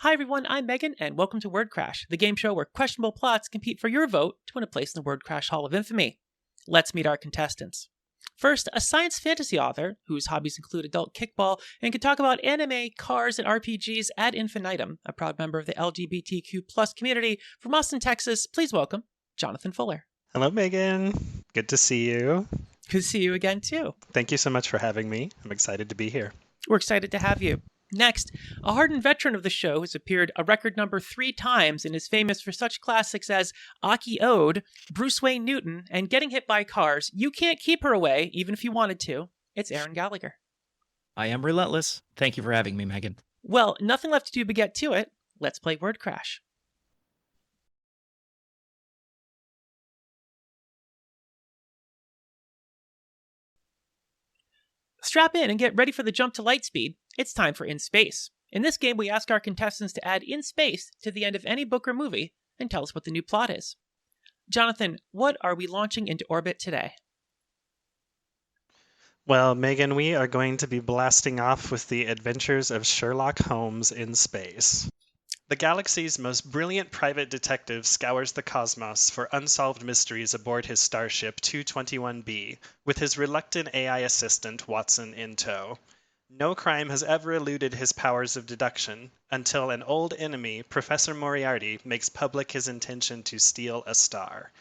Hi everyone, I'm Megan, and welcome to Wordcrash, the game show where questionable plots compete for your vote to win a place in the Wordcrash Hall of Infamy. Let's meet our contestants. First, a science fantasy author, whose hobbies include adult kickball and can talk about anime, cars, and RPGs ad infinitum, a proud member of the LGBTQ+ community from Austin, Texas. Please welcome Jonathan Fuller. Hello, Megan. Good to see you. Good to see you again, too. Thank you so much for having me. I'm excited to be here. We're excited to have you. Next, a hardened veteran of the show who's appeared a record number 3 times and is famous for such classics as Aki Ode, Bruce Wayne Newton, and Getting Hit by Cars. You can't keep her away, even if you wanted to. It's Eirynne Gallagher. I am relentless. Thank you for having me, Megan. Well, nothing left to do but get to it. Let's play Wordcrash. Strap in and get ready for the jump to light speed. It's time for In Space. In this game, we ask our contestants to add In Space to the end of any book or movie and tell us what the new plot is. Jonathan, what are we launching into orbit today? Well, Megan, we are going to be blasting off with the adventures of Sherlock Holmes in space. The galaxy's most brilliant private detective scours the cosmos for unsolved mysteries aboard his starship 221B, with his reluctant AI assistant Watson in tow. No crime has ever eluded his powers of deduction, until an old enemy, Professor Moriarty, makes public his intention to steal a star.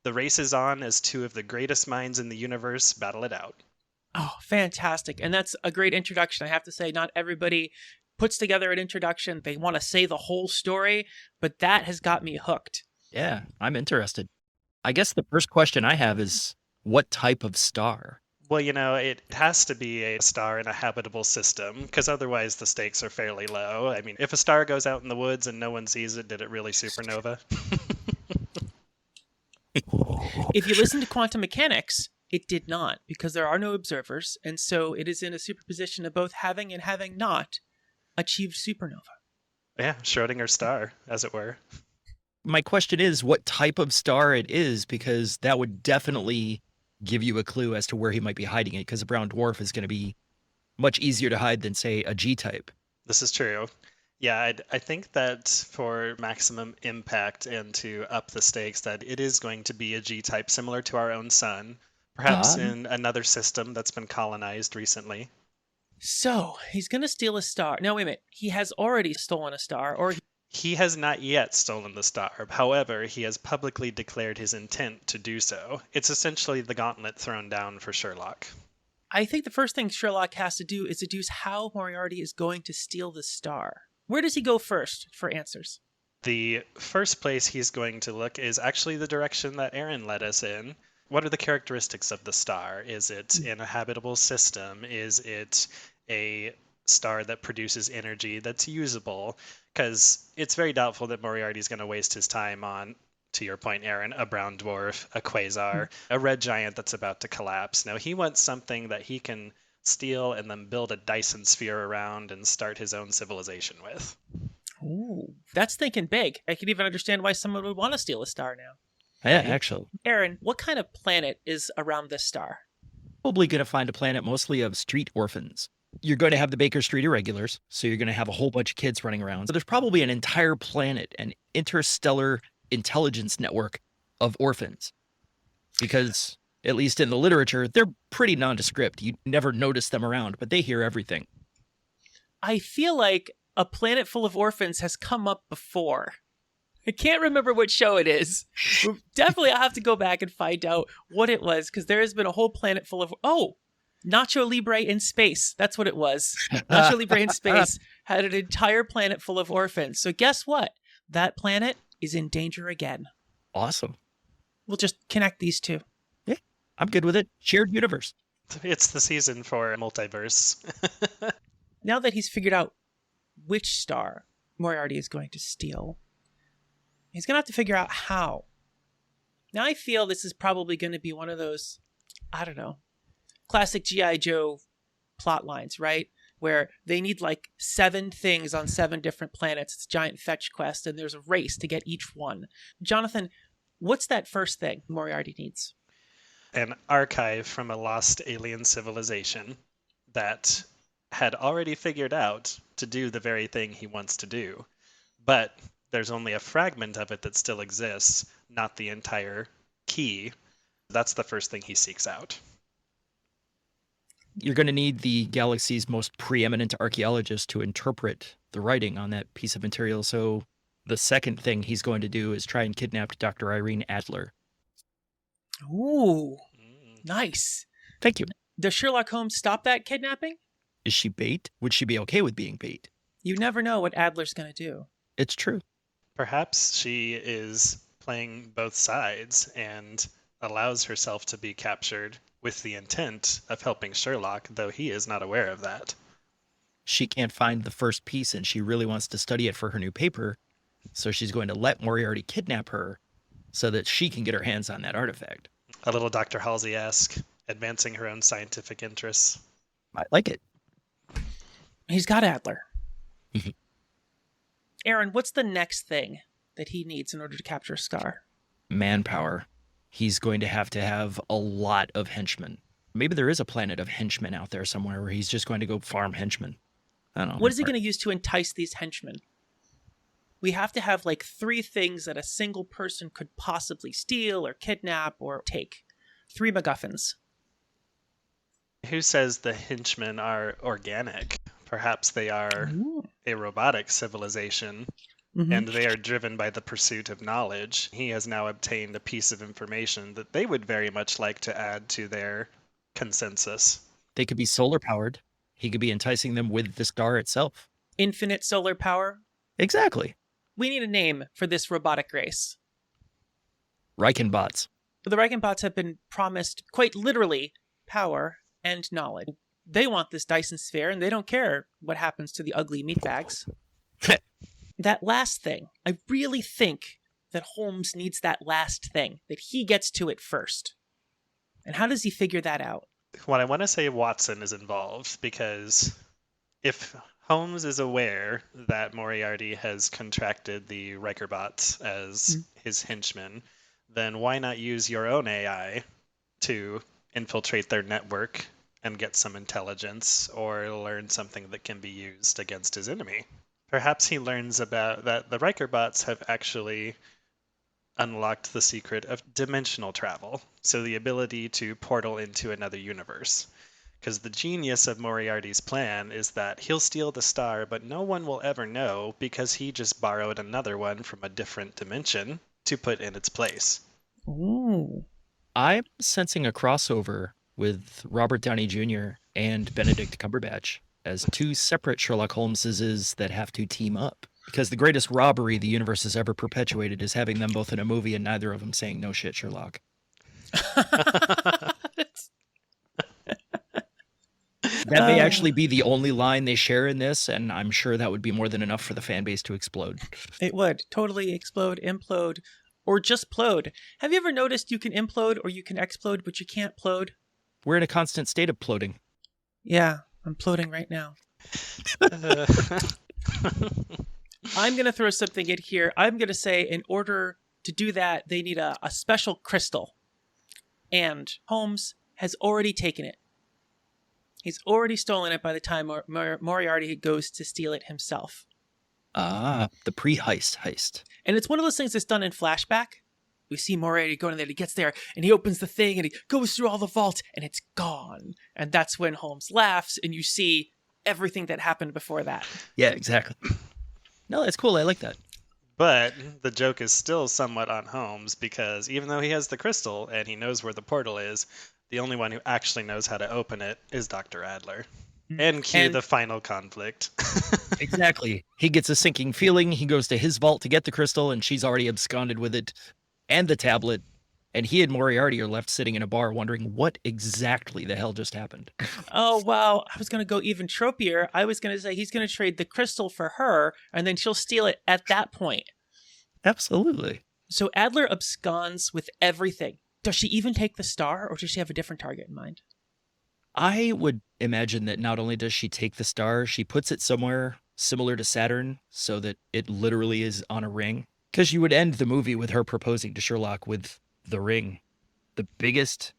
The race is on as two of the greatest minds in the universe battle it out. Oh, fantastic. And that's a great introduction. I have to say, not everybody puts together an introduction. They want to say the whole story, but that has got me hooked. Yeah, I'm interested. I guess the first question I have is, what type of star? Well, it has to be a star in a habitable system, because otherwise the stakes are fairly low. I mean, if a star goes out in the woods and no one sees it, did it really supernova? If you listen to quantum mechanics, it did not, because there are no observers, and so it is in a superposition of both having and having not achieved supernova. Yeah, Schrodinger's star, as it were. My question is what type of star it is, because that would definitely give you a clue as to where he might be hiding it, because a brown dwarf is going to be much easier to hide than, say, a G-type. This is true. Yeah, I think that for maximum impact and to up the stakes, that it is going to be a G-type similar to our own sun, perhaps in another system that's been colonized recently. So, he's going to steal a star. No, wait a minute. He has already stolen a star, or... He has not yet stolen the star. However, he has publicly declared his intent to do so. It's essentially the gauntlet thrown down for Sherlock. I think the first thing Sherlock has to do is deduce how Moriarty is going to steal the star. Where does he go first for answers? The first place he's going to look is actually the direction that Eirynne led us in. What are the characteristics of the star? Is it in a habitable system? Is it a star that produces energy that's usable? Because it's very doubtful that Moriarty's going to waste his time on, to your point, Eirynne, a brown dwarf, a quasar, a red giant that's about to collapse. Now, he wants something that he can steal and then build a Dyson sphere around and start his own civilization with. Ooh, that's thinking big. I can even understand why someone would want to steal a star now. Yeah, actually. Eirynne, what kind of planet is around this star? Probably going to find a planet mostly of street orphans. You're going to have the Baker Street Irregulars, so you're going to have a whole bunch of kids running around. So there's probably an entire planet, an interstellar intelligence network of orphans. Because, at least in the literature, they're pretty nondescript. You never notice them around, but they hear everything. I feel like a planet full of orphans has come up before. I can't remember what show it is. Definitely I'll have to go back and find out what it was, because there has been a whole planet full of... Oh! Nacho Libre in Space. That's what it was. Nacho Libre in Space had an entire planet full of orphans. So guess what? That planet is in danger again. Awesome. We'll just connect these two. Yeah, I'm good with it. Shared universe. It's the season for multiverse. Now that he's figured out which star Moriarty is going to steal, he's going to have to figure out how. Now I feel this is probably going to be one of those, I don't know, classic G.I. Joe plot lines, right? Where they need like 7 things on 7 different planets. It's a giant fetch quest, and there's a race to get each one. Jonathan, what's that first thing Moriarty needs? An archive from a lost alien civilization that had already figured out to do the very thing he wants to do. but there's only a fragment of it that still exists, not the entire key. That's the first thing he seeks out. You're going to need the galaxy's most preeminent archaeologist to interpret the writing on that piece of material. So the second thing he's going to do is try and kidnap Dr. Eirynne Adler. Ooh, nice. Thank you. Does Sherlock Holmes stop that kidnapping? Is she bait? Would she be okay with being bait? You never know what Adler's going to do. It's true. Perhaps she is playing both sides and allows herself to be captured with the intent of helping Sherlock, though he is not aware of that. She can't find the first piece and she really wants to study it for her new paper. So she's going to let Moriarty kidnap her so that she can get her hands on that artifact. A little Dr. Halsey-esque, advancing her own scientific interests. I like it. He's got Adler. Aaron, what's the next thing that he needs in order to capture Scar? Manpower. He's going to have a lot of henchmen. Maybe there is a planet of henchmen out there somewhere where he's just going to go farm henchmen. I don't know. What is he going to use to entice these henchmen? We have to have like 3 things that a single person could possibly steal or kidnap or take. 3 MacGuffins. Who says the henchmen are organic? Perhaps they are a robotic civilization, and they are driven by the pursuit of knowledge. He has now obtained a piece of information that they would very much like to add to their consensus. They could be solar powered. He could be enticing them with the star itself. Infinite solar power. Exactly. We need a name for this robotic race. Reichenbots. The Reichenbots have been promised, quite literally, power and knowledge. They want this Dyson sphere, and they don't care what happens to the ugly meatbags. That last thing, I really think that Holmes needs that last thing, that he gets to it first. And how does he figure that out? Well, I want to say Watson is involved, because if Holmes is aware that Moriarty has contracted the Rikerbots as his henchmen, then why not use your own AI to infiltrate their network and get some intelligence or learn something that can be used against his enemy? Perhaps he learns about that the Rikerbots have actually unlocked the secret of dimensional travel, so the ability to portal into another universe. Because the genius of Moriarty's plan is that he'll steal the star, but no one will ever know because he just borrowed another one from a different dimension to put in its place. Ooh. I'm sensing a crossover with Robert Downey Jr. and Benedict Cumberbatch as 2 separate Sherlock Holmeses that have to team up. Because the greatest robbery the universe has ever perpetuated is having them both in a movie and neither of them saying, "No shit, Sherlock." That may actually be the only line they share in this, and I'm sure that would be more than enough for the fan base to explode. It would totally explode, implode, or just plode. Have you ever noticed you can implode or you can explode, but you can't plode? We're in a constant state of ploding. Yeah, I'm ploding right now. I'm going to throw something in here. I'm going to say in order to do that, they need a special crystal. And Holmes has already taken it. He's already stolen it by the time Moriarty goes to steal it himself. Ah, the pre-heist heist. And it's one of those things that's done in flashback. We see Moriarty going in there, he gets there, and he opens the thing, and he goes through all the vaults, and it's gone. And that's when Holmes laughs, and you see everything that happened before that. Yeah, exactly. No, that's cool. I like that. But the joke is still somewhat on Holmes, because even though he has the crystal and he knows where the portal is, the only one who actually knows how to open it is Dr. Adler. And cue the final conflict. Exactly. He gets a sinking feeling. He goes to his vault to get the crystal, and she's already absconded with it and the tablet. And he and Moriarty are left sitting in a bar wondering what exactly the hell just happened. Oh, wow. I was going to go even tropier. I was going to say he's going to trade the crystal for her, and then she'll steal it at that point. Absolutely. So Adler absconds with everything. Does she even take the star, or does she have a different target in mind? I would imagine that not only does she take the star, she puts it somewhere similar to Saturn so that it literally is on a ring. Because you would end the movie with her proposing to Sherlock with the ring. The biggest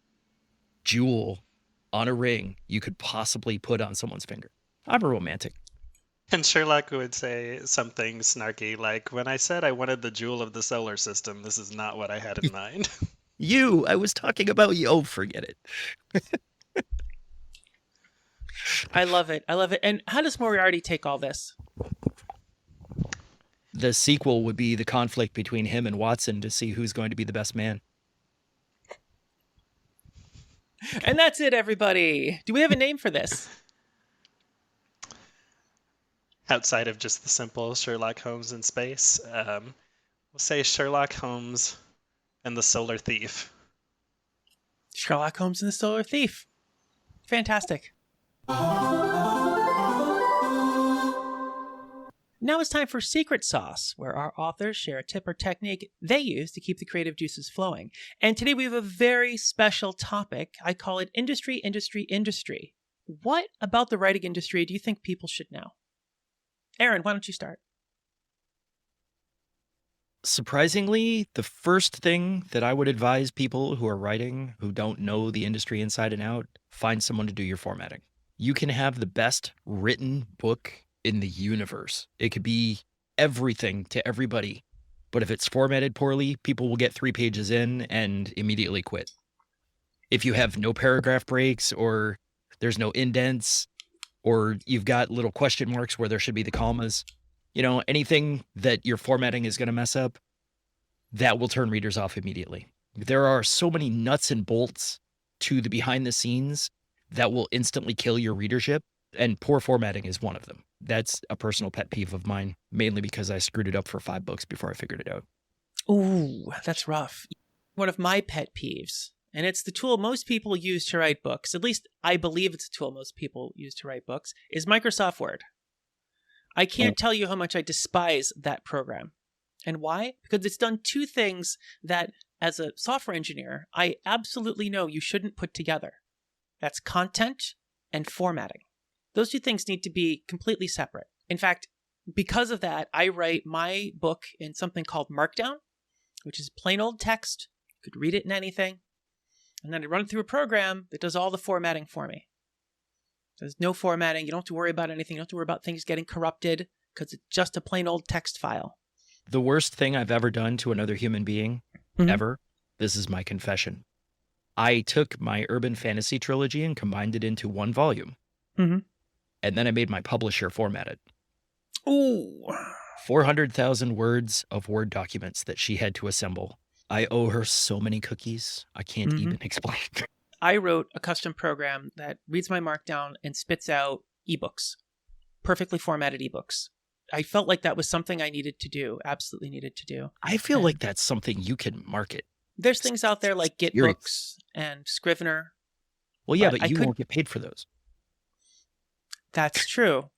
jewel on a ring you could possibly put on someone's finger. I'm a romantic. And Sherlock would say something snarky like, "When I said I wanted the jewel of the solar system, this is not what I had in mind." I was talking about you. Oh, forget it. I love it. I love it. And how does Moriarty take all this? The sequel would be the conflict between him and Watson to see who's going to be the best man. And that's it, everybody. Do we have a name for this? Outside of just the simple Sherlock Holmes in space, we'll say Sherlock Holmes and the Solar Thief. Sherlock Holmes and the Solar Thief. Fantastic. Now it's time for Secret Sauce, where our authors share a tip or technique they use to keep the creative juices flowing. And today we have a very special topic. I call it industry, industry, industry. What about the writing industry do you think people should know? Aaron, why don't you start? Surprisingly, the first thing that I would advise people who are writing, who don't know the industry inside and out, find someone to do your formatting. You can have the best written book in the universe. It could be everything to everybody. But if it's formatted poorly, people will get 3 pages in and immediately quit. If you have no paragraph breaks, or there's no indents, or you've got little question marks where there should be the commas, anything that your formatting is going to mess up, that will turn readers off immediately. There are so many nuts and bolts to the behind the scenes that will instantly kill your readership, and poor formatting is one of them. That's a personal pet peeve of mine, mainly because I screwed it up for 5 books before I figured it out. Ooh, that's rough. One of my pet peeves, and it's the tool most people use to write books, at least I believe it's a tool most people use to write books, is Microsoft Word. I can't tell you how much I despise that program. And why? Because it's done 2 things that, as a software engineer, I absolutely know you shouldn't put together. That's content and formatting. Those 2 things need to be completely separate. In fact, because of that, I write my book in something called Markdown, which is plain old text. You could read it in anything. And then I run it through a program that does all the formatting for me. There's no formatting. You don't have to worry about anything. You don't have to worry about things getting corrupted because it's just a plain old text file. The worst thing I've ever done to another human being, ever, this is my confession. I took my urban fantasy trilogy and combined it into 1 volume. Mm-hmm. And then I made my publisher format it. Ooh. 400,000 words of Word documents that she had to assemble. I owe her so many cookies. I can't even explain. I wrote a custom program that reads my Markdown and spits out ebooks, perfectly formatted ebooks. I felt like that was something I needed to do, absolutely needed to do. I feel like that's something you can market. There's things out there like GitBooks and Scrivener. Well, yeah, but you won't get paid for those. That's true.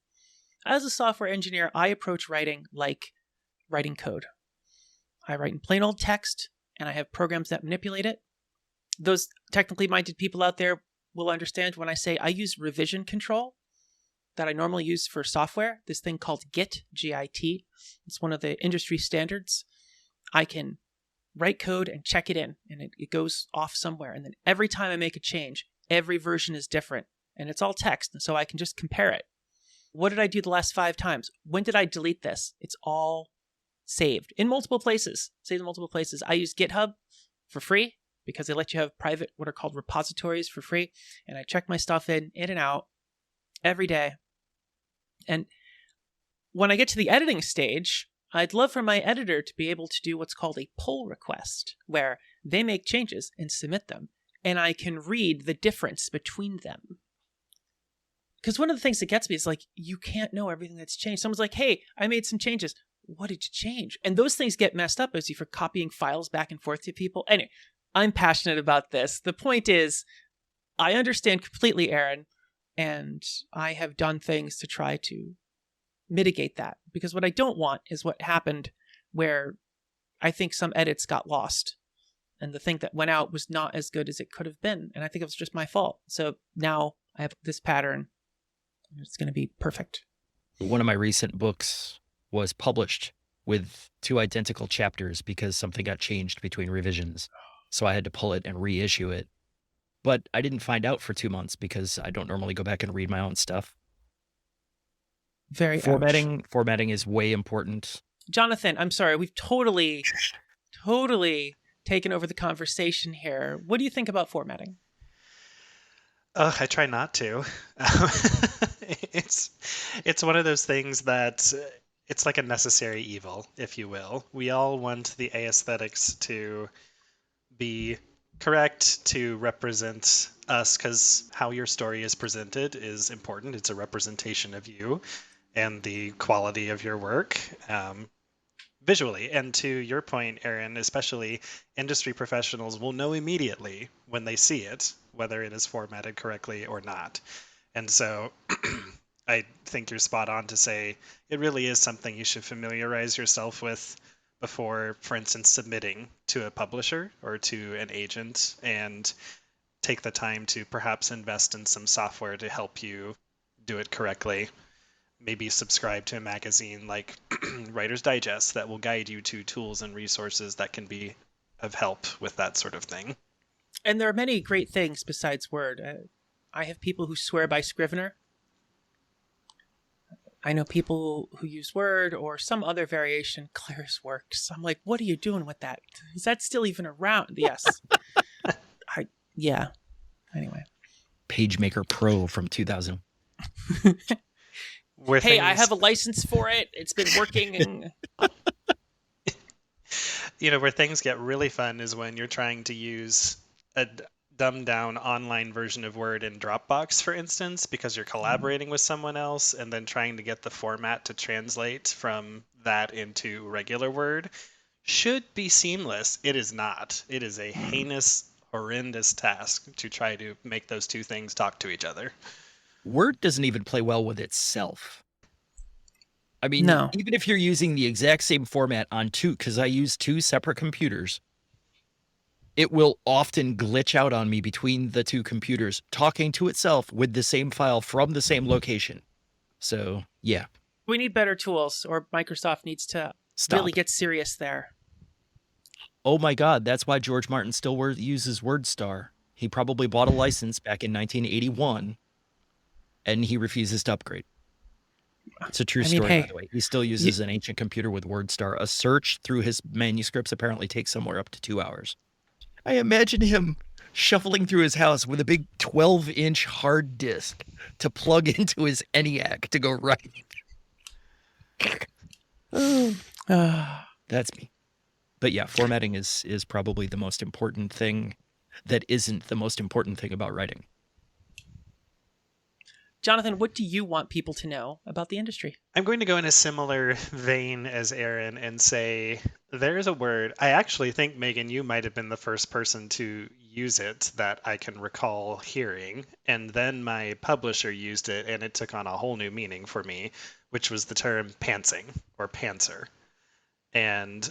As a software engineer, I approach writing like writing code. I write in plain old text, and I have programs that manipulate it. Those technically minded people out there will understand when I say I use revision control that I normally use for software, this thing called Git, G-I-T. It's one of the industry standards. I can write code and check it in, and it goes off somewhere. And then every time I make a change, every version is different, and it's all text, and so I can just compare it. What did I do the last 5 times? When did I delete this? It's all saved in multiple places. Saved in multiple places. I use GitHub for free because they let you have private, what are called repositories for free, and I check my stuff in and out every day. And when I get to the editing stage, I'd love for my editor to be able to do what's called a pull request, where they make changes and submit them, and I can read the difference between them. Because one of the things that gets me is like, you can't know everything that's changed. Someone's like, hey, I made some changes. What did you change? And those things get messed up as you for copying files back and forth to people. Anyway, I'm passionate about this. The point is, I understand completely, Aaron, and I have done things to try to mitigate that. Because what I don't want is what happened where I think some edits got lost and the thing that went out was not as good as it could have been. And I think it was just my fault. So now I have this pattern. It's going to be perfect. One of my recent books was published with 2 identical chapters because something got changed between revisions. So I had to pull it and reissue it. But I didn't find out for 2 months because I don't normally go back and read my own stuff. Very ouch. Formatting is way important. Jonathan, I'm sorry. We've totally taken over the conversation here. What do you think about formatting? I try not to. It's it's one of those things that it's like a necessary evil, if you will. We all want the aesthetics to be correct, to represent us, because how your story is presented is important. It's a representation of you and the quality of your work. Visually. And to your point, Aaron, especially industry professionals will know immediately when they see it, whether it is formatted correctly or not. And so I think you're spot on to say it really is something you should familiarize yourself with before, for instance, submitting to a publisher or to an agent, and take the time to perhaps invest in some software to help you do it correctly. Maybe subscribe to a magazine like Writer's Digest that will guide you to tools and resources that can be of help with that sort of thing. And there are many great things besides Word. I have people who swear by Scrivener. I know people who use Word or some other variation. ClarisWorks. I'm like, what are you doing with that? Is that still even around? Yes. Yeah. Anyway. PageMaker Pro from 2000. Hey, I have a license for it. It's been working. Where things get really fun is when you're trying to use a dumbed down online version of Word in Dropbox, for instance, because you're collaborating with someone else and then trying to get the format to translate from that into regular Word. Should be seamless. It is not. It is a heinous, horrendous task to try to make those two things talk to each other. Word doesn't even play well with itself. I mean, No. Even if you're using the exact same format on two, because I use two separate computers, it will often glitch out on me between the two computers, talking to itself with the same file from the same location. So, yeah. We need better tools, or Microsoft needs to really get serious there. Oh my God, that's why George Martin still uses WordStar. He probably bought a license back in 1981, and he refuses to upgrade. It's a true story, by the way. He still uses an ancient computer with WordStar. A search through his manuscripts apparently takes somewhere up to 2 hours. I imagine him shuffling through his house with a big 12-inch hard disk to plug into his ENIAC to go write. That's me. But yeah, formatting is probably the most important thing that isn't the most important thing about writing. Jonathan, what do you want people to know about the industry? I'm going to go in a similar vein as Aaron and say there is a word. I actually think, Megan, you might have been the first person to use it that I can recall hearing. And then my publisher used it, and it took on a whole new meaning for me, which was the term pantsing or pantser. And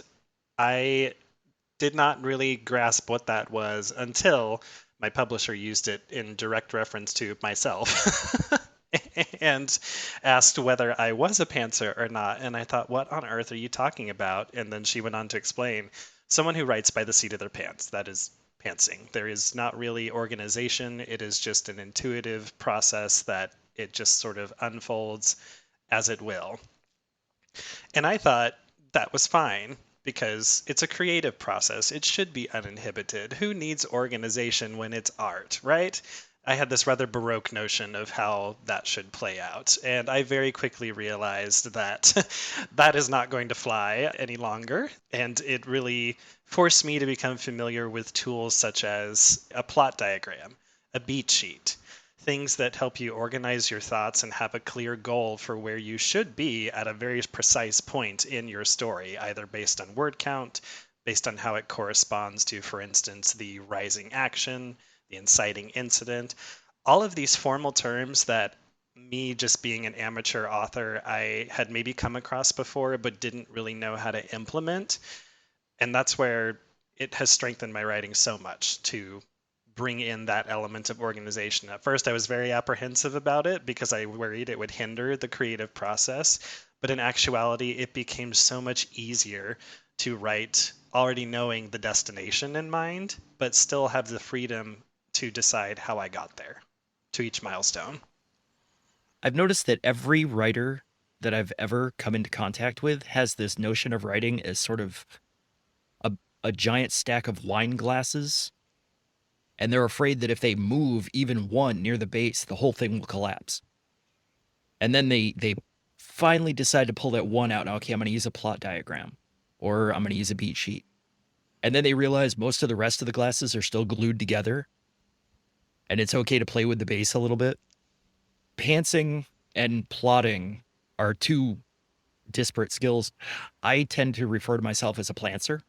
I did not really grasp what that was until my publisher used it in direct reference to myself. And asked whether I was a pantser or not. And I thought, what on earth are you talking about? And then she went on to explain, someone who writes by the seat of their pants. That is pantsing. There is not really organization. It is just an intuitive process that it just sort of unfolds as it will. And I thought that was fine because it's a creative process. It should be uninhibited. Who needs organization when it's art, right? I had this rather Baroque notion of how that should play out. And I very quickly realized that that is not going to fly any longer. And it really forced me to become familiar with tools such as a plot diagram, a beat sheet, things that help you organize your thoughts and have a clear goal for where you should be at a very precise point in your story, either based on word count, based on how it corresponds to, for instance, the rising action, the inciting incident, all of these formal terms that me just being an amateur author, I had maybe come across before, but didn't really know how to implement. And that's where it has strengthened my writing so much to bring in that element of organization. At first, I was very apprehensive about it because I worried it would hinder the creative process. But in actuality, it became so much easier to write already knowing the destination in mind, but still have the freedom to decide how I got there to each milestone. I've noticed that every writer that I've ever come into contact with has this notion of writing as sort of a giant stack of wine glasses, and they're afraid that if they move even one near the base, the whole thing will collapse. And then they finally decide to pull that one out. Okay, I'm going to use a plot diagram, or I'm going to use a beat sheet. And then they realize most of the rest of the glasses are still glued together, and it's okay to play with the base a little bit. Pantsing and plotting are two disparate skills. I tend to refer to myself as a plantser.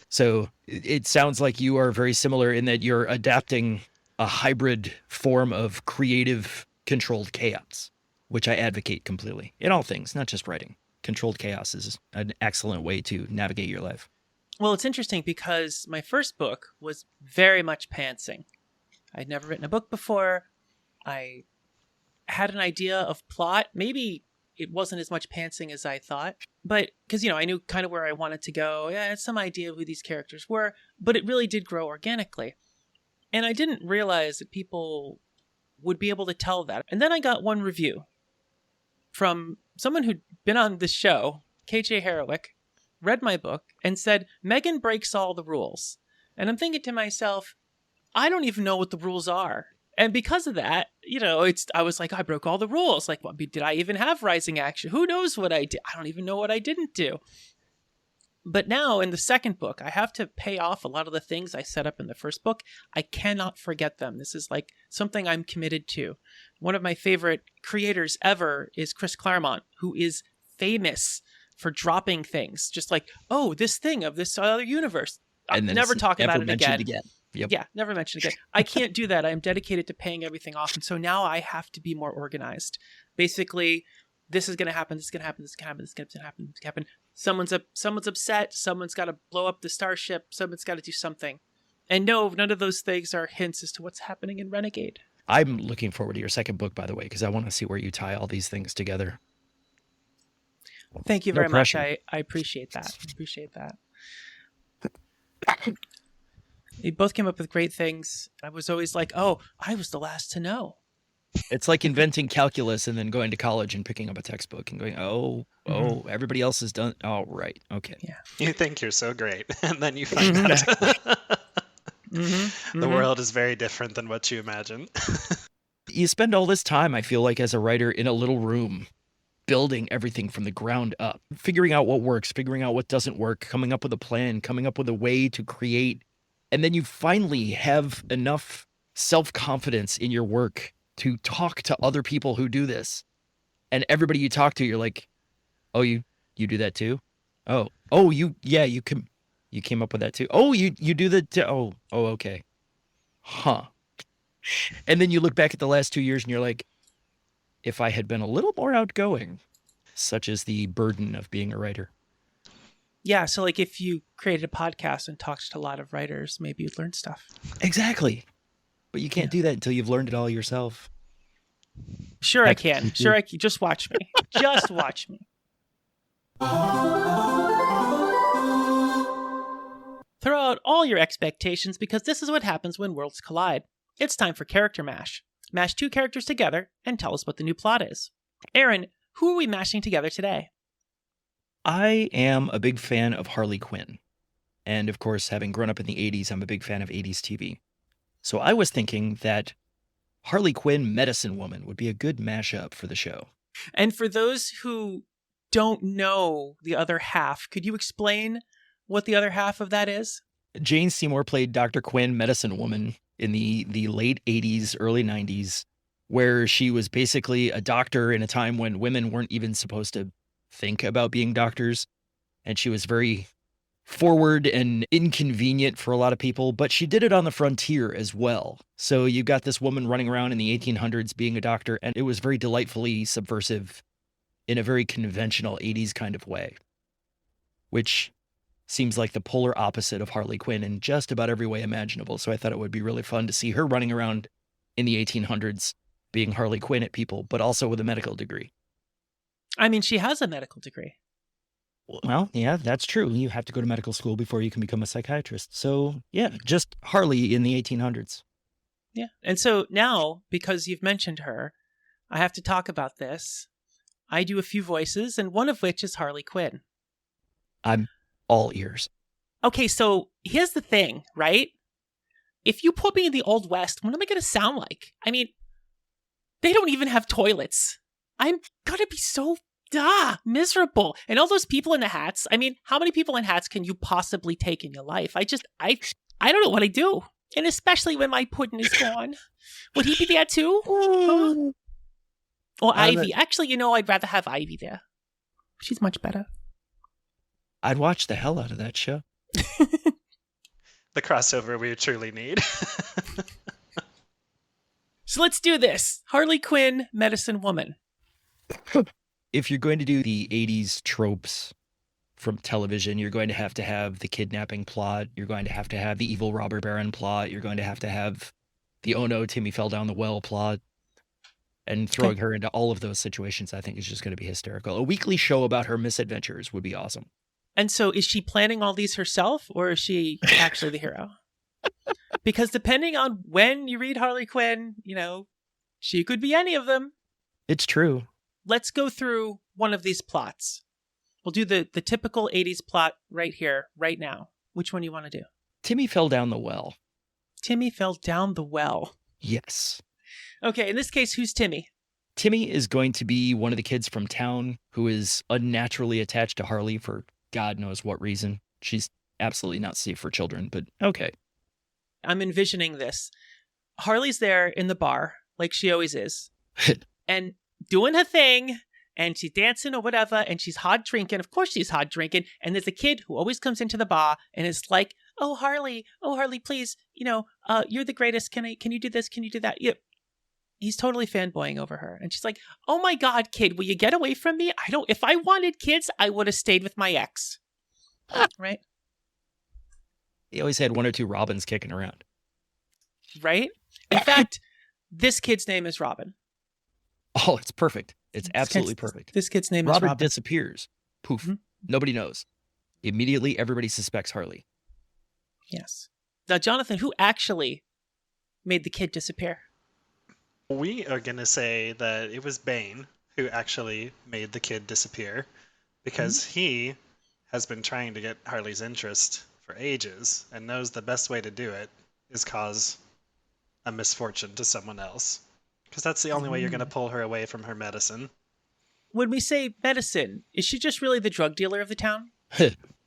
So it sounds like you are very similar in that you're adapting a hybrid form of creative controlled chaos, which I advocate completely in all things, not just writing. Controlled chaos is an excellent way to navigate your life. Well, it's interesting because my first book was very much pantsing. I'd never written a book before. I had an idea of plot. Maybe it wasn't as much pantsing as I thought, but because, I knew kind of where I wanted to go. Yeah, I had some idea of who these characters were, but it really did grow organically. And I didn't realize that people would be able to tell that. And then I got one review from someone who'd been on the show, KJ Harwick, read my book and said, Megan breaks all the rules. And I'm thinking to myself, I don't even know what the rules are. And because of that, I was like, I broke all the rules. Like, well, did I even have rising action? Who knows what I did? I don't even know what I didn't do. But now in the second book, I have to pay off a lot of the things I set up in the first book. I cannot forget them. This is like something I'm committed to. One of my favorite creators ever is Chris Claremont, who is famous for dropping things. Just like, oh, this thing of this other universe. I'll never talk about it again. Yep. Yeah, never mention it again. I can't do that. I am dedicated to paying everything off. And so now I have to be more organized. Basically, this is going to happen, this is going to happen, this is going to happen, this is going to happen, this is going to happen. Someone's upset, someone's got to blow up the starship, someone's got to do something. And no, none of those things are hints as to what's happening in Renegade. I'm looking forward to your second book, by the way, because I want to see where you tie all these things together. Thank you very much. I appreciate that. You both came up with great things. I was always like, oh, I was the last to know. It's like inventing calculus and then going to college and picking up a textbook and going, everybody else has done. Oh, right. Okay. Yeah. You think you're so great. And then you find out the world is very different than what you imagine. You spend all this time, I feel like, as a writer in a little room, building everything from the ground up, figuring out what works, figuring out what doesn't work, coming up with a plan, coming up with a way to create. And then you finally have enough self-confidence in your work to talk to other people who do this. And everybody you talk to, you're like, oh, you do that too? You came up with that too. Oh, you do that too? Oh, okay. Huh. And then you look back at the last 2 years and you're like, if I had been a little more outgoing, such as the burden of being a writer. Yeah, so like if you created a podcast and talked to a lot of writers, maybe you'd learn stuff. Exactly. But you can't do that until you've learned it all yourself. Sure I can. Just watch me. Just watch me. Throw out all your expectations because this is what happens when worlds collide. It's time for Character Mash. Mash two characters together and tell us what the new plot is. Aaron, who are we mashing together today? I am a big fan of Harley Quinn. And of course, having grown up in the 80s, I'm a big fan of 80s TV. So I was thinking that Harley Quinn Medicine Woman would be a good mashup for the show. And for those who don't know the other half, could you explain what the other half of that is? Jane Seymour played Dr. Quinn Medicine Woman in the late 80s, early 90s, where she was basically a doctor in a time when women weren't even supposed to think about being doctors. And she was very forward and inconvenient for a lot of people, but she did it on the frontier as well. So you got this woman running around in the 1800s being a doctor, and it was very delightfully subversive in a very conventional 80s kind of way, which seems like the polar opposite of Harley Quinn in just about every way imaginable. So I thought it would be really fun to see her running around in the 1800s being Harley Quinn at people, but also with a medical degree. I mean, she has a medical degree. Well, yeah, that's true. You have to go to medical school before you can become a psychiatrist. So, yeah, just Harley in the 1800s. Yeah. And so now, because you've mentioned her, I have to talk about this. I do a few voices, and one of which is Harley Quinn. I'm all ears. Okay, so here's the thing, right? If you put me in the Old West, what am I going to sound like? I mean, they don't even have toilets. I'm going to be so miserable. And all those people in the hats. I mean, how many people in hats can you possibly take in your life? I don't know what I do. And especially when my pudding is gone. Would he be there too? Huh? Or Ivy. Actually, I'd rather have Ivy there. She's much better. I'd watch the hell out of that show. The crossover we truly need. So let's do this. Harley Quinn, Medicine Woman. If you're going to do the 80s tropes from television, you're going to have the kidnapping plot. You're going to have the evil robber baron plot. You're going to have the oh no, Timmy fell down the well plot. And throwing her into all of those situations, I think, is just going to be hysterical. A weekly show about her misadventures would be awesome. And so is she planning all these herself, or is she actually the hero? Because depending on when you read Harley Quinn, she could be any of them. It's true. Let's go through one of these plots. We'll do the typical 80s plot right here, right now. Which one do you want to do? Timmy fell down the well. Timmy fell down the well. Yes. Okay, in this case, who's Timmy? Timmy is going to be one of the kids from town who is unnaturally attached to Harley for God knows what reason. She's absolutely not safe for children, but okay. I'm envisioning this. Harley's there in the bar, like she always is, and doing her thing, and she's dancing or whatever, and she's hard drinking. Of course she's hard drinking. And there's a kid who always comes into the bar and is like, oh, Harley, please, you're the greatest. Can you do this? Can you do that? Yeah. He's totally fanboying over her. And she's like, oh my God, kid, will you get away from me? If I wanted kids, I would have stayed with my ex. Right? He always had one or two Robins kicking around. Right? In fact, this kid's name is Robin. Oh, it's perfect. It's absolutely perfect. This kid's name is Robin. Robin disappears. Poof. Mm-hmm. Nobody knows. Immediately, everybody suspects Harley. Yes. Now, Jonathan, who actually made the kid disappear? We are going to say that it was Bane who actually made the kid disappear because he has been trying to get Harley's interest for ages and knows the best way to do it is cause a misfortune to someone else. Because that's the only way you're going to pull her away from her medicine. When we say medicine, is she just really the drug dealer of the town?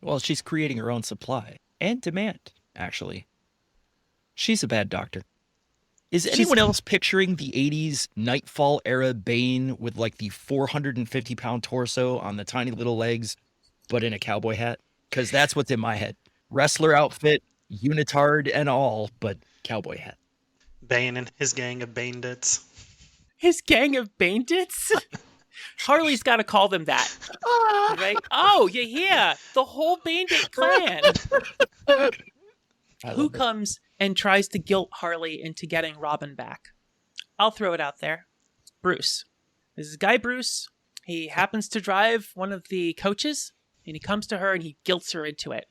Well, she's creating her own supply and demand, actually. She's a bad doctor. Is anyone else picturing the 80s Nightfall era Bane with like the 450-pound torso on the tiny little legs, but in a cowboy hat? Because that's what's in my head. Wrestler outfit, unitard and all, but cowboy hat. Bane and his gang of bandits. His gang of bandits? Harley's got to call them that. Right? Oh, you hear? The whole bandit clan. Who comes and tries to guilt Harley into getting Robin back? I'll throw it out there. Bruce. This is Guy Bruce. He happens to drive one of the coaches, and he comes to her and he guilts her into it.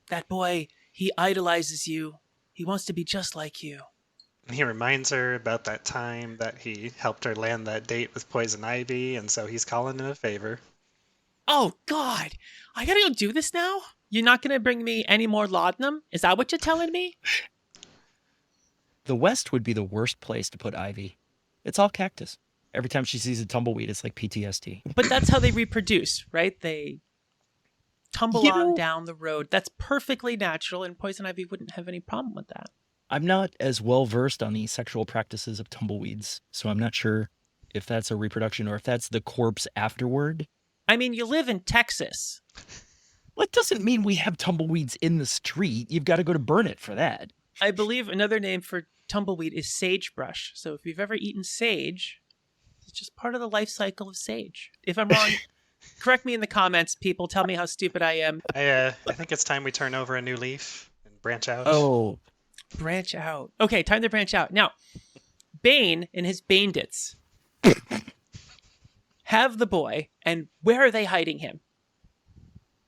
That boy, he idolizes you. He wants to be just like you. He reminds her about that time that he helped her land that date with Poison Ivy, and so he's calling him a favor. Oh, God. I gotta go do this now? You're not gonna bring me any more laudanum? Is that what you're telling me? The West would be the worst place to put Ivy. It's all cactus. Every time she sees a tumbleweed, it's like PTSD. But that's how they reproduce, right? They tumble on down the road. That's perfectly natural, and Poison Ivy wouldn't have any problem with that. I'm not as well versed on the sexual practices of tumbleweeds, so I'm not sure if that's a reproduction or if that's the corpse afterward. I mean, you live in Texas. Well, it doesn't mean we have tumbleweeds in the street. You've got to go to burn it for that. I believe another name for tumbleweed is sagebrush. So if you've ever eaten sage, it's just part of the life cycle of sage. If I'm wrong, correct me in the comments, people. Tell me how stupid I am. I think it's time we turn over a new leaf and branch out. Oh. Branch out. Okay, time to branch out. Now, Bane and his bandits have the boy, and where are they hiding him?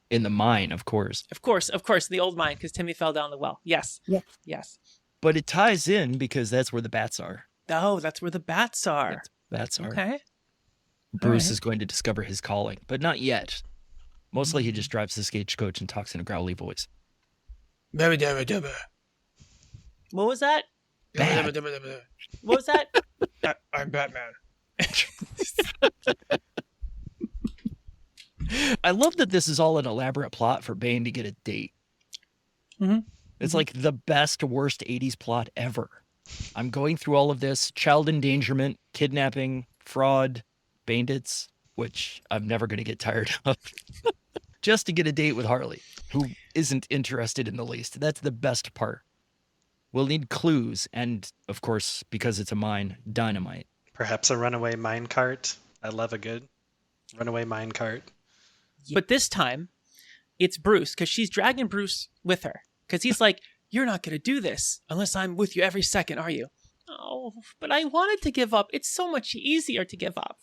In the mine, of course. Of course, the old mine, because Timmy fell down the well. Yes. Yeah. Yes. But it ties in because that's where the bats are. Oh, that's where the bats are. Bats are. Okay. Bruce right. is going to discover his calling, but not yet. Mostly he just drives the stagecoach and talks in a growly voice. What was that? Bad. What was that? I'm Batman. I love that this is all an elaborate plot for Bane to get a date. Mm-hmm. It's like the best, worst 80s plot ever. I'm going through all of this: child endangerment, kidnapping, fraud, bandits, which I'm never going to get tired of, just to get a date with Harley, who isn't interested in the least. That's the best part. We'll need clues and, of course, because it's a mine, dynamite. Perhaps a runaway minecart. I love a good runaway minecart. But this time, it's Bruce, because she's dragging Bruce with her. Because he's like, you're not going to do this unless I'm with you every second, are you? Oh, but I wanted to give up. It's so much easier to give up.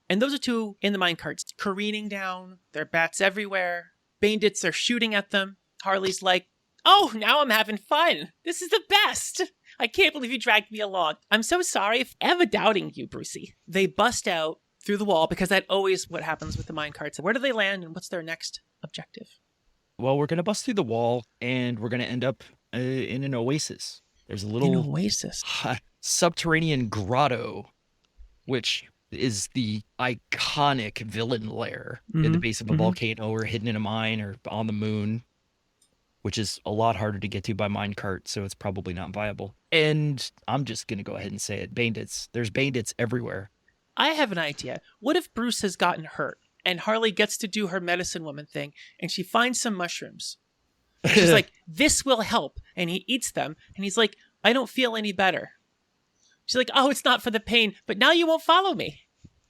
And those are two in the minecarts, careening down. There are bats everywhere. Bandits are shooting at them. Harley's like, oh, now I'm having fun. This is the best. I can't believe you dragged me along. I'm so sorry if ever doubting you, Brucey. They bust out through the wall, because that's always what happens with the minecarts. Where do they land, and what's their next objective? Well, we're going to bust through the wall, and we're going to end up in an oasis. There's a little An oasis. subterranean grotto, which is the iconic villain lair in the base of a volcano, or hidden in a mine, or on the moon, which is a lot harder to get to by minecart, so it's probably not viable. And I'm just going to go ahead and say it. Bandits. There's bandits everywhere. I have an idea. What if Bruce has gotten hurt and Harley gets to do her medicine woman thing and she finds some mushrooms? And she's like, this will help. And he eats them and he's like, I don't feel any better. She's like, oh, it's not for the pain, but now you won't follow me.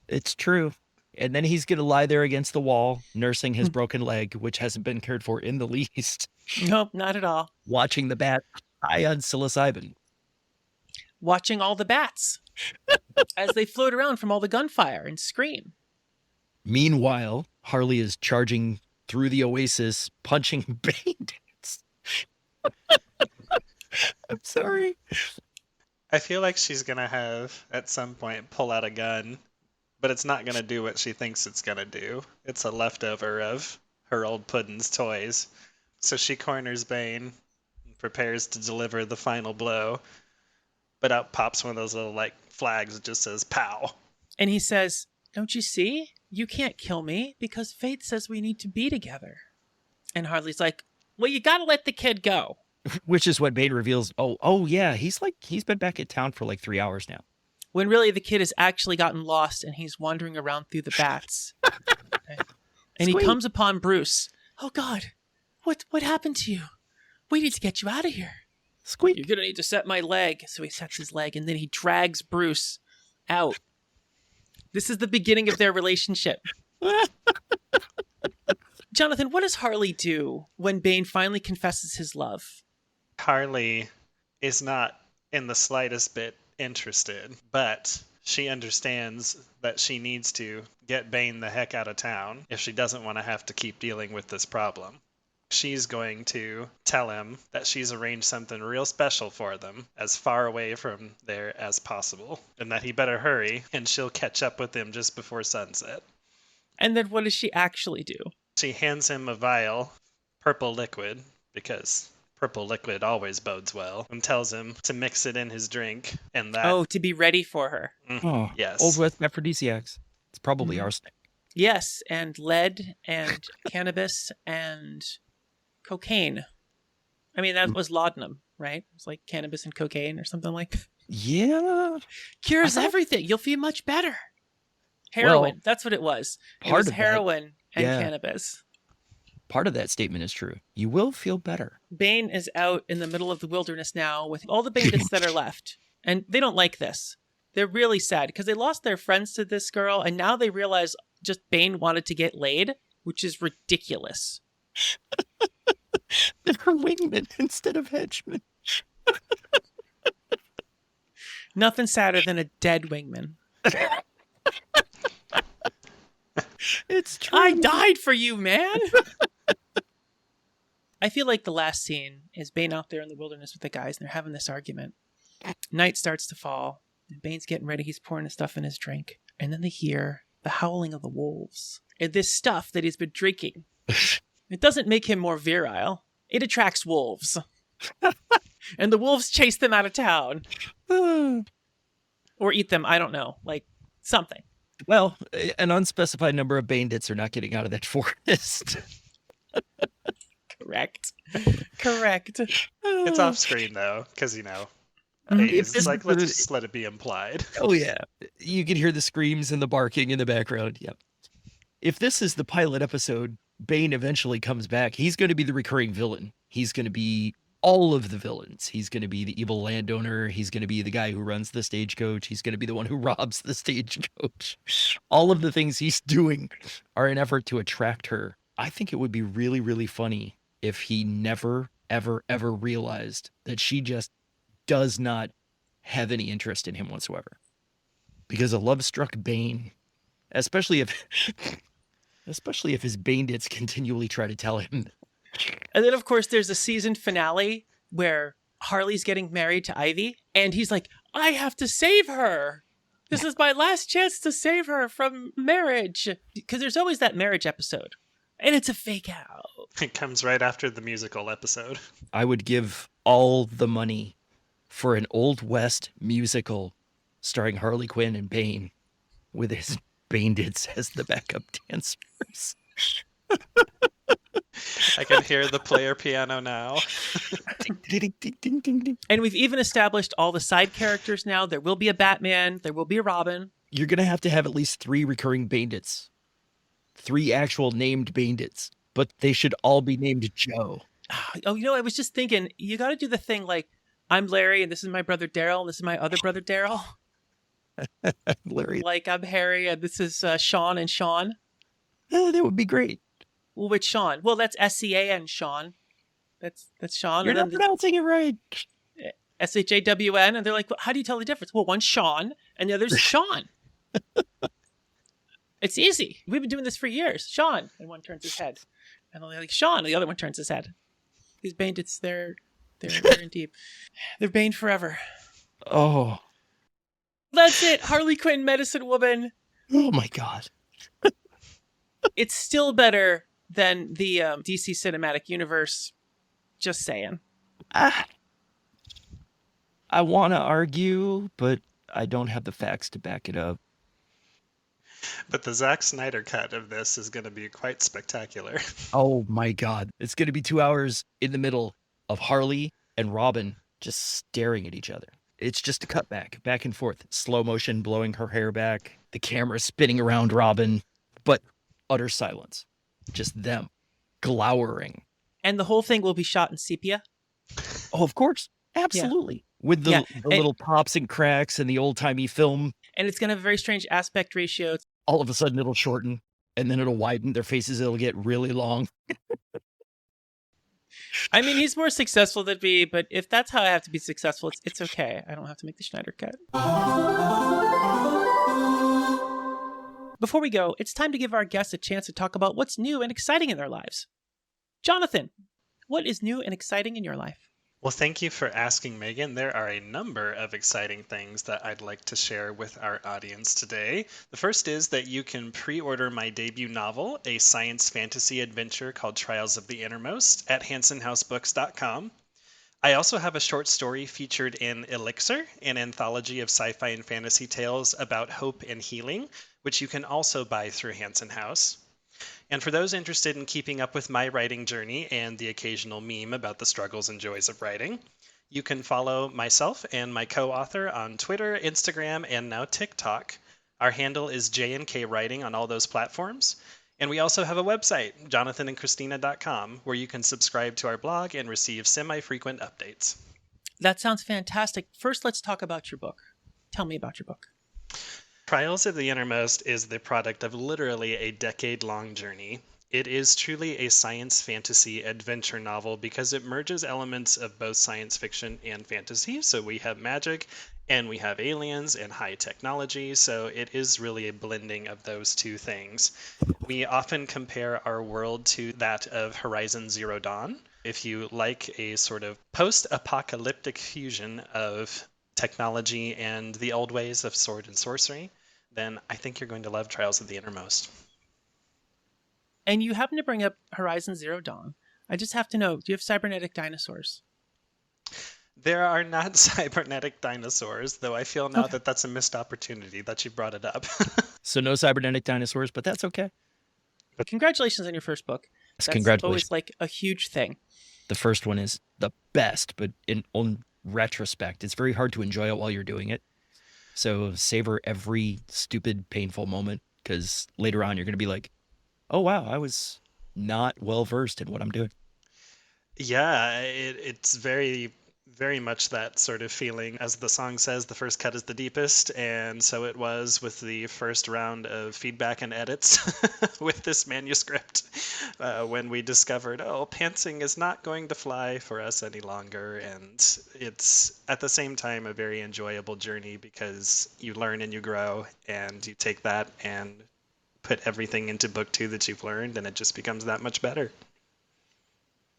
It's true. And then he's going to lie there against the wall, nursing his broken leg, which hasn't been cared for in the least. Nope, not at all. Watching the bat high on psilocybin. Watching all the bats as they float around from all the gunfire and scream. Meanwhile, Harley is charging through the oasis, punching bandits. I'm sorry. I feel like she's going to have, at some point, pull out a gun, but it's not going to do what she thinks it's going to do. It's a leftover of her old Puddin's toys. So she corners Bane and prepares to deliver the final blow. But out pops one of those little, flags that just says, pow. And he says, don't you see? You can't kill me because fate says we need to be together. And Harley's like, well, you got to let the kid go. Which is what Bane reveals. Oh yeah, he's been back in town for 3 hours now. When really the kid has actually gotten lost and he's wandering around through the bats. And he comes upon Bruce. Oh God, what happened to you? We need to get you out of here. Squeak. You're going to need to set my leg. So he sets his leg and then he drags Bruce out. This is the beginning of their relationship. Jonathan, what does Harley do when Bane finally confesses his love? Harley is not in the slightest bit interested, but she understands that she needs to get Bane the heck out of town if she doesn't want to have to keep dealing with this problem. She's going to tell him that she's arranged something real special for them, as far away from there as possible, and that he better hurry, and she'll catch up with him just before sunset. And then what does she actually do? She hands him a vial, purple liquid, because purple liquid always bodes well, and tells him to mix it in his drink, and that... Oh, to be ready for her. Oh, yes. Old West aphrodisiacs. It's probably arsenic. Yes, and lead, and cannabis, and cocaine. I mean, that was laudanum, right? It was like cannabis and cocaine or something like that. Yeah. Cures everything. You'll feel much better. Heroin. That's what it was. It was heroin and cannabis. Part of that statement is true. You will feel better. Bane is out in the middle of the wilderness now with all the bandits that are left. And they don't like this. They're really sad because they lost their friends to this girl. And now they realize just Bane wanted to get laid, which is ridiculous. They're wingmen instead of henchmen. Nothing sadder than a dead wingman. It's true. I died for you, man. I feel like the last scene is Bane out there in the wilderness with the guys, and they're having this argument. Night starts to fall, and Bane's getting ready. He's pouring his stuff in his drink. And then they hear the howling of the wolves. And this stuff that he's been drinking, it doesn't make him more virile. It attracts wolves. And the wolves chase them out of town. Or eat them, I don't know. Like, something. Well, an unspecified number of bandits are not getting out of that forest. Correct. It's off screen though, because it's like let's just let it be implied. Oh yeah, you can hear the screams and the barking in the background. Yep. If this is the pilot episode, Bane eventually comes back. He's going to be the recurring villain. He's going to be all of the villains. He's going to be the evil landowner. He's going to be the guy who runs the stagecoach. He's going to be the one who robs the stagecoach. All of the things he's doing are an effort to attract her. I think it would be really, really funny if he never, ever, ever realized that she just does not have any interest in him whatsoever. Because a love-struck Bane, especially if his bandits continually try to tell him. And then, of course, there's a season finale where Harley's getting married to Ivy, and he's like, I have to save her. This is my last chance to save her from marriage. Because there's always that marriage episode, and it's a fake out. It comes right after the musical episode. I would give all the money for an Old West musical starring Harley Quinn and Bane with his bandits as the backup dancers. I can hear the player piano now. And we've even established all the side characters now. There will be a Batman. There will be a Robin. You're going to have at least 3 recurring bandits. 3 actual named bandits. But they should all be named Joe. Oh, I was just thinking, you got to do the thing like, I'm Larry, and this is my brother Daryl, and this is my other brother Daryl. Larry. Like, I'm Harry, and this is Sean and Sean. That would be great. Well, which Sean? Well, that's SCAN Sean. That's Sean. You're not pronouncing it right. SHAWN, and they're like, well, how do you tell the difference? Well, one's Sean, and the other's Sean. It's easy. We've been doing this for years. Sean, and one turns his head, and they're like Sean, and the other one turns his head. These bandits, they're in deep. They're Bane forever. Oh, that's it. Harley Quinn, Medicine Woman. Oh my God. It's still better than the DC Cinematic Universe. Just saying. I want to argue, but I don't have the facts to back it up. But the Zack Snyder cut of this is going to be quite spectacular. Oh my God. It's going to be 2 hours in the middle of Harley and Robin just staring at each other. It's just a cut back and forth. Slow motion blowing her hair back. The camera spinning around Robin, but utter silence. Just them glowering. And the whole thing will be shot in sepia? Oh, of course. Absolutely. Yeah. With the little pops and cracks and the old-timey film. And it's going to have a very strange aspect ratio. All of a sudden it'll shorten, and then it'll widen. Their faces, it'll get really long. I mean, he's more successful than me, but if that's how I have to be successful, it's okay. I don't have to make the Schneider cut. Before we go, it's time to give our guests a chance to talk about what's new and exciting in their lives. Jonathan, what is new and exciting in your life? Well, thank you for asking, Megan. There are a number of exciting things that I'd like to share with our audience today. The first is that you can pre-order my debut novel, a science fantasy adventure called Trials of the Innermost, at hansonhousebooks.com. I also have a short story featured in Elixir, an anthology of sci-fi and fantasy tales about hope and healing, which you can also buy through Hanson House. And for those interested in keeping up with my writing journey and the occasional meme about the struggles and joys of writing, you can follow myself and my co-author on Twitter, Instagram, and now TikTok. Our handle is JNK Writing on all those platforms. And we also have a website, jonathanandchristina.com, where you can subscribe to our blog and receive semi-frequent updates. That sounds fantastic. First, let's talk about your book. Tell me about your book. Trials of the Innermost is the product of literally a decade-long journey. It is truly a science fantasy adventure novel because it merges elements of both science fiction and fantasy. So we have magic and we have aliens and high technology. So it is really a blending of those two things. We often compare our world to that of Horizon Zero Dawn. If you like a sort of post-apocalyptic fusion of technology and the old ways of sword and sorcery, then I think you're going to love Trials of the Innermost. And you happen to bring up Horizon Zero Dawn. I just have to know, do you have cybernetic dinosaurs? There are not cybernetic dinosaurs, though I feel now Okay. that that's a missed opportunity that you brought it up. So no cybernetic dinosaurs, but that's okay. Congratulations on your first book. That's Congratulations. always like a huge thing. The first one is the best, but on retrospect, it's very hard to enjoy it while you're doing it. So savor every stupid, painful moment, because later on you're going to be like, oh, wow, I was not well versed in what I'm doing. Yeah, it's very, very much that sort of feeling. As the song says, the first cut is the deepest, and so it was with the first round of feedback and edits with this manuscript when we discovered, oh, pantsing is not going to fly for us any longer. And it's at the same time a very enjoyable journey because you learn and you grow, and you take that and put everything into book 2 that you've learned, and it just becomes that much better.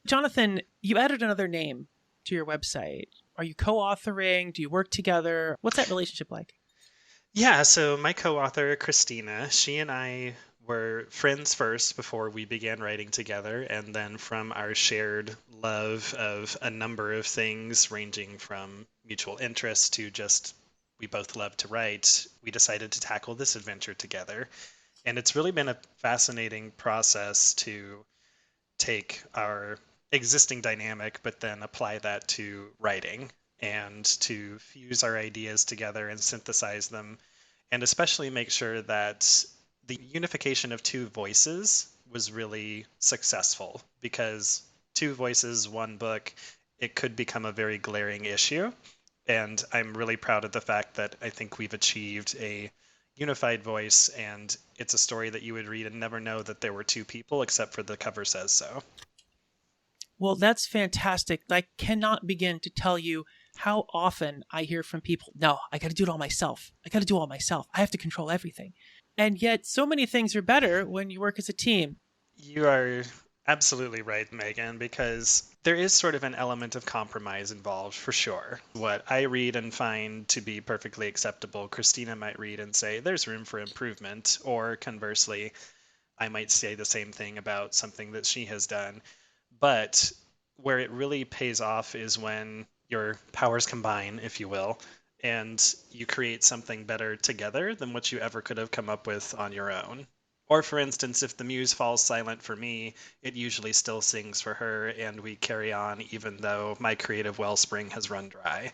Jonathan, you added another name to your website. Are you co-authoring? Do you work together? What's that relationship like? Yeah, so my co-author, Christina, she and I were friends first before we began writing together, and then from our shared love of a number of things, ranging from mutual interests to just we both love to write, we decided to tackle this adventure together. And it's really been a fascinating process to take our existing dynamic, but then apply that to writing and to fuse our ideas together and synthesize them, and especially make sure that the unification of 2 voices was really successful, because 2 voices, 1 book, it could become a very glaring issue. And I'm really proud of the fact that I think we've achieved a unified voice, and it's a story that you would read and never know that there were 2 people, except for the cover says so. Well, that's fantastic. I cannot begin to tell you how often I hear from people, no, I got to do it all myself. I have to control everything. And yet so many things are better when you work as a team. You are absolutely right, Megan, because there is sort of an element of compromise involved for sure. What I read and find to be perfectly acceptable, Christina might read and say, there's room for improvement. Or conversely, I might say the same thing about something that she has done. But where it really pays off is when your powers combine, if you will, and you create something better together than what you ever could have come up with on your own. Or, for instance, if the muse falls silent for me, it usually still sings for her, and we carry on even though my creative wellspring has run dry.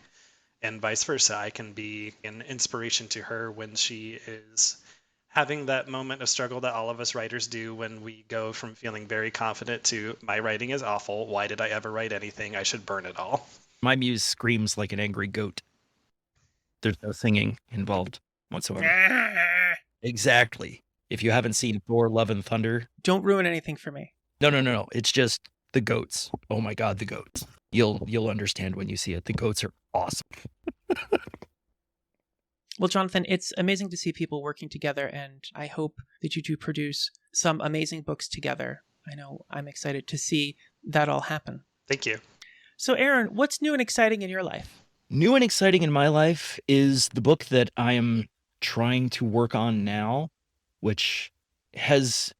And vice versa, I can be an inspiration to her when she is having that moment of struggle that all of us writers do when we go from feeling very confident to my writing is awful. Why did I ever write anything? I should burn it all. My muse screams like an angry goat. There's no singing involved whatsoever. Exactly. If you haven't seen Thor: Love and Thunder, Don't ruin anything for me. no. It's just the goats. Oh my God, the goats. You'll understand when you see it. The goats are awesome. Well, Jonathan, it's amazing to see people working together, and I hope that you two produce some amazing books together. I know I'm excited to see that all happen. Thank you. So, Aaron, what's new and exciting in your life? New and exciting in my life is the book that I am trying to work on now, which has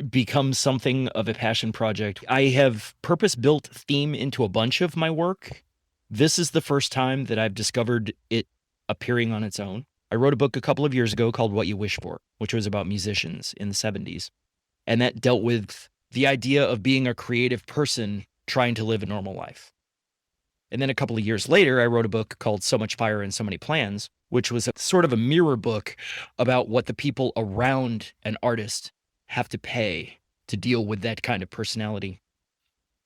become something of a passion project. I have purpose-built theme into a bunch of my work. This is the first time that I've discovered it appearing on its own. I wrote a book a couple of years ago called What You Wish For, which was about musicians in the 70s. And that dealt with the idea of being a creative person trying to live a normal life. And then a couple of years later, I wrote a book called So Much Fire and So Many Plans, which was sort of a mirror book about what the people around an artist have to pay to deal with that kind of personality.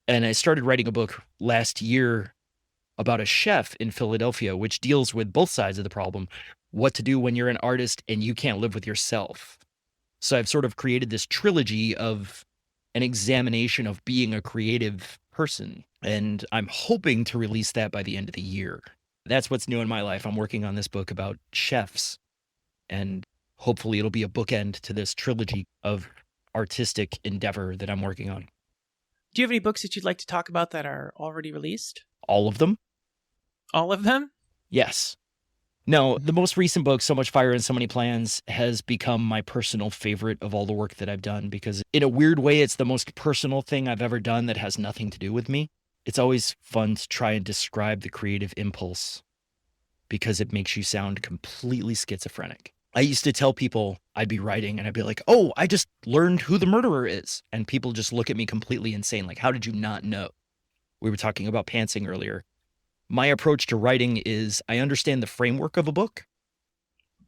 And I started writing a book last year about a chef in Philadelphia, which deals with both sides of the problem, what to do when you're an artist and you can't live with yourself. So I've sort of created this trilogy of an examination of being a creative person, and I'm hoping to release that by the end of the year. That's what's new in my life. I'm working on this book about chefs, and hopefully it'll be a bookend to this trilogy of artistic endeavor that I'm working on. Do you have any books that you'd like to talk about that are already released? All of them? All of them? Yes. No, the most recent book, So Much Fire and So Many Plans, has become my personal favorite of all the work that I've done because, in a weird way, it's the most personal thing I've ever done that has nothing to do with me. It's always fun to try and describe the creative impulse because it makes you sound completely schizophrenic. I used to tell people I'd be writing and I'd be like, oh, I just learned who the murderer is. And people just look at me completely insane. Like, how did you not know? We were talking about pantsing earlier. My approach to writing is I understand the framework of a book.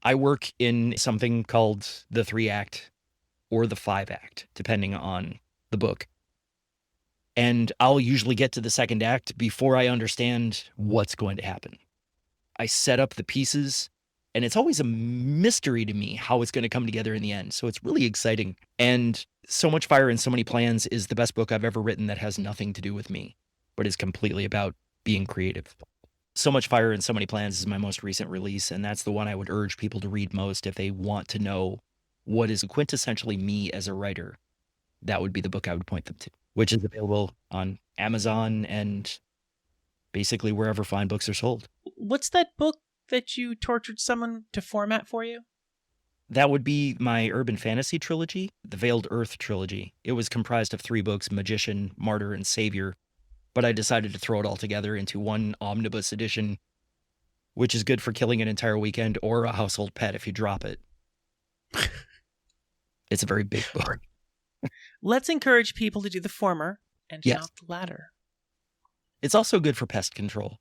I work in something called the 3-act or the 5-act, depending on the book. And I'll usually get to the 2nd act before I understand what's going to happen. I set up the pieces, and it's always a mystery to me how it's going to come together in the end. So it's really exciting. And So Much Fire and So Many Plans is the best book I've ever written that has nothing to do with me, but is completely about being creative. So Much Fire and So Many Plans is my most recent release, and that's the one I would urge people to read most if they want to know what is quintessentially me as a writer. That would be the book I would point them to, which is available on Amazon and basically wherever fine books are sold. What's that book that you tortured someone to format for you? That would be my urban fantasy trilogy, the Veiled Earth trilogy. It was comprised of 3 books, Magician, Martyr, and Savior. But I decided to throw it all together into one omnibus edition, which is good for killing an entire weekend or a household pet if you drop it. It's a very big book. Let's encourage people to do the former and not the latter. It's also good for pest control.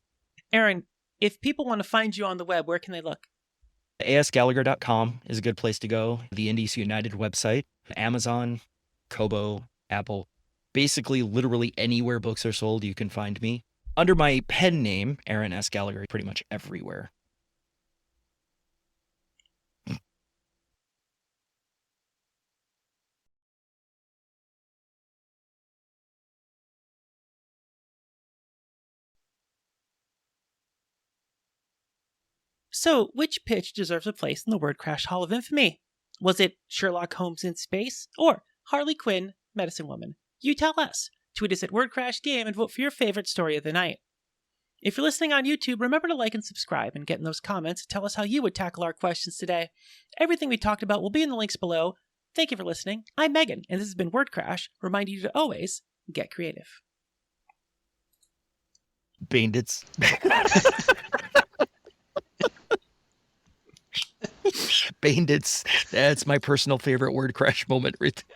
Aaron, if people want to find you on the web, where can they look? asgallagher.com is a good place to go. The Indies United website, Amazon, Kobo, Apple. Basically, literally anywhere books are sold, you can find me. Under my pen name, Aaron S Gallagher, pretty much everywhere. So, which pitch deserves a place in the Wordcrash Hall of Infamy? Was it Sherlock Holmes in space or Harley Quinn, Medicine Woman? You tell us. Tweet us at WordCrashGame and vote for your favorite story of the night. If you're listening on YouTube, remember to like and subscribe and get in those comments to tell us how you would tackle our questions today. Everything we talked about will be in the links below. Thank you for listening. I'm Megan, and this has been Wordcrash, reminding you to always get creative. Bandits. Bandits. That's my personal favorite Wordcrash moment right there.